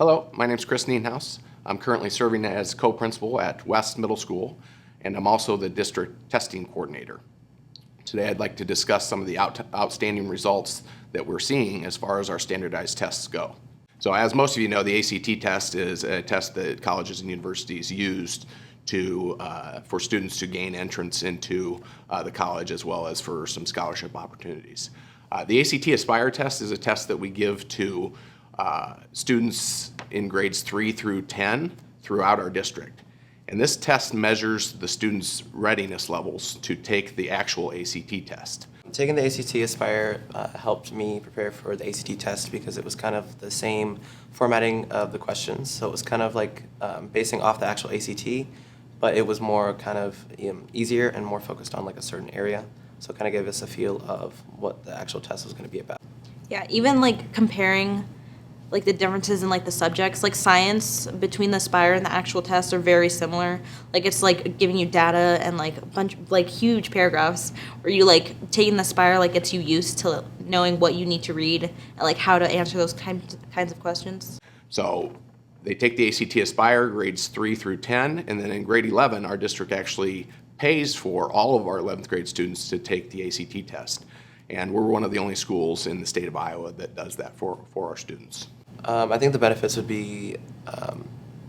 Hello, my name is Chris Nienhaus. I'm currently serving as co-principal at West Middle School, and I'm also the district testing coordinator. Today I'd like to discuss some of the outstanding results that we're seeing as far as our standardized tests go. So as most of you know, the ACT test is a test that colleges and universities used for students to gain entrance into the college as well as for some scholarship opportunities. The ACT Aspire test is a test that we give to students in grades 3 through 10 throughout our district. And this test measures the students' readiness levels to take the actual ACT test. Taking the ACT Aspire helped me prepare for the ACT test because it was kind of the same formatting of the questions. So it was kind of like basing off the actual ACT, but it was more kind of easier and more focused on like a certain area. So it kind of gave us a feel of what the actual test was going to be about. Yeah, even like comparing like the differences in like the subjects, like science between the Aspire and the actual test are very similar. Like it's like giving you data and like a bunch like huge paragraphs where you like taking the Aspire like gets you used to knowing what you need to read and like how to answer those kinds of questions. So they take the ACT Aspire grades 3 through 10, and then in grade 11 our district actually pays for all of our 11th grade students to take the ACT test. And we're one of the only schools in the state of Iowa that does that for our students. I think the benefits would be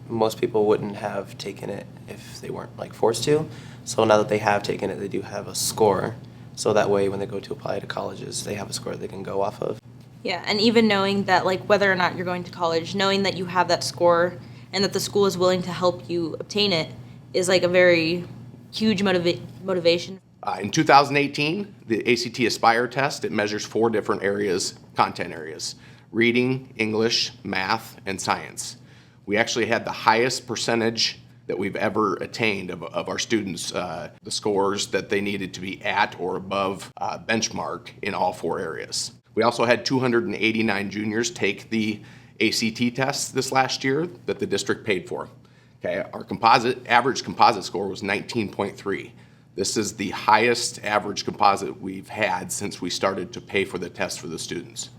most people wouldn't have taken it if they weren't like forced to. So now that they have taken it, they do have a score. So that way when they go to apply to colleges, they have a score they can go off of. Yeah, and even knowing that like whether or not you're going to college, knowing that you have that score and that the school is willing to help you obtain it is like a very huge motivation. In 2018, the ACT Aspire test, it measures 4 different areas, content areas: reading, English, math, and science. We actually had the highest percentage that we've ever attained of our students, the scores that they needed to be at or above benchmark in all 4 areas. We also had 289 juniors take the ACT test this last year that the district paid for. Okay, our average composite score was 19.3. This is the highest average composite we've had since we started to pay for the test for the students.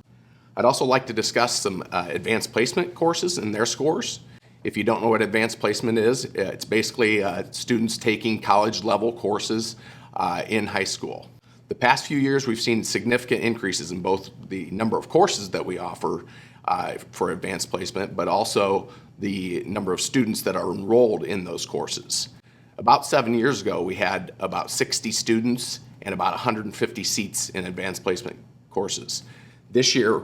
I'd also like to discuss some advanced placement courses and their scores. If you don't know what advanced placement is, it's basically students taking college level courses in high school. The past few years we've seen significant increases in both the number of courses that we offer for advanced placement, but also the number of students that are enrolled in those courses. About 7 years ago, we had about 60 students and about 150 seats in advanced placement courses. This year,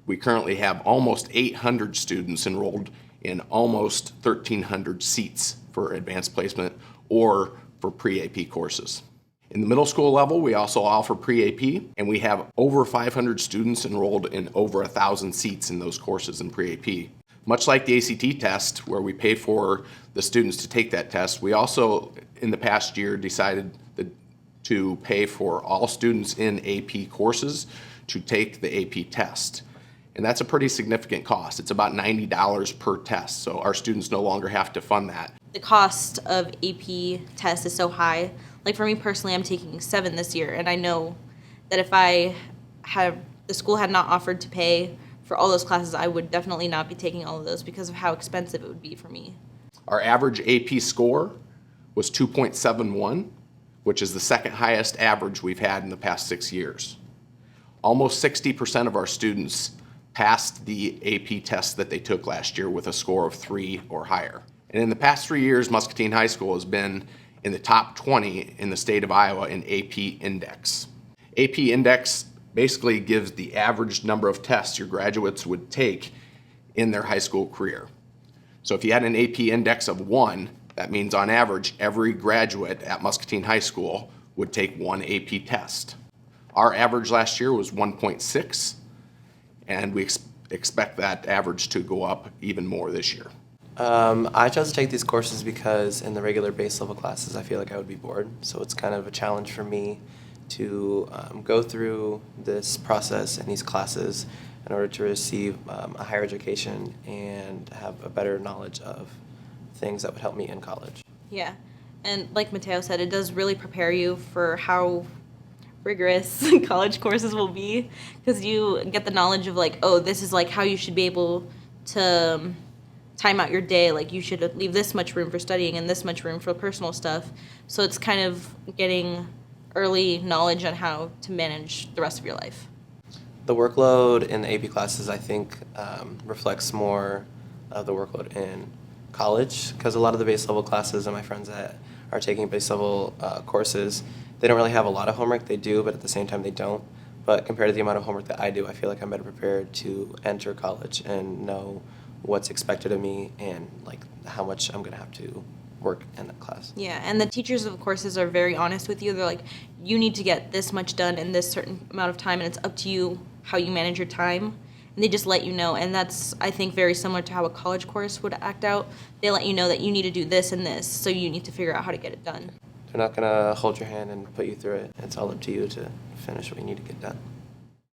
we currently have almost 800 students enrolled in almost 1,300 seats for advanced placement or for pre-AP courses. In the middle school level, we also offer pre-AP, and we have over 500 students enrolled in over 1,000 seats in those courses in pre-AP. Much like the ACT test, where we pay for the students to take that test, we also, in the past year, decided to pay for all students in AP courses to take the AP test. And that's a pretty significant cost. It's about $90 per test, so our students no longer have to fund that. The cost of AP test is so high. Like for me personally, I'm taking 7 this year, and I know that if the school had not offered to pay for all those classes, I would definitely not be taking all of those because of how expensive it would be for me. Our average AP score was 2.71, which is the second highest average we've had in the past 6 years. Almost 60% of our students passed the AP test that they took last year with a score of 3 or higher. And in the past 3 years, Muscatine High School has been in the top 20 in the state of Iowa in AP Index. AP Index basically gives the average number of tests your graduates would take in their high school career. So if you had an AP Index of 1, that means on average every graduate at Muscatine High School would take 1 AP test. Our average last year was 1.6, and we expect that average to go up even more this year. I chose to take these courses because in the regular base level classes, I feel like I would be bored. So it's kind of a challenge for me to go through this process and these classes in order to receive a higher education and have a better knowledge of things that would help me in college. Yeah, and like Mateo said, it does really prepare you for how rigorous college courses will be, because you get the knowledge of like, oh, this is like how you should be able to time out your day. Like, you should leave this much room for studying and this much room for personal stuff. So it's kind of getting early knowledge on how to manage the rest of your life. The workload in the AP classes, I think, reflects more of the workload in college, because a lot of the base level classes and my friends that are taking base level courses, they don't really have a lot of homework. They do, but at the same time they don't. But compared to the amount of homework that I do, I feel like I'm better prepared to enter college and know what's expected of me and like how much I'm going to have to work in that class. Yeah, and the teachers of the courses are very honest with you. They're like, you need to get this much done in this certain amount of time, and it's up to you how you manage your time. And they just let you know, and that's, I think, very similar to how a college course would act out. They let you know that you need to do this and this, so you need to figure out how to get it done. They're not going to hold your hand and put you through it. It's all up to you to finish what you need to get done.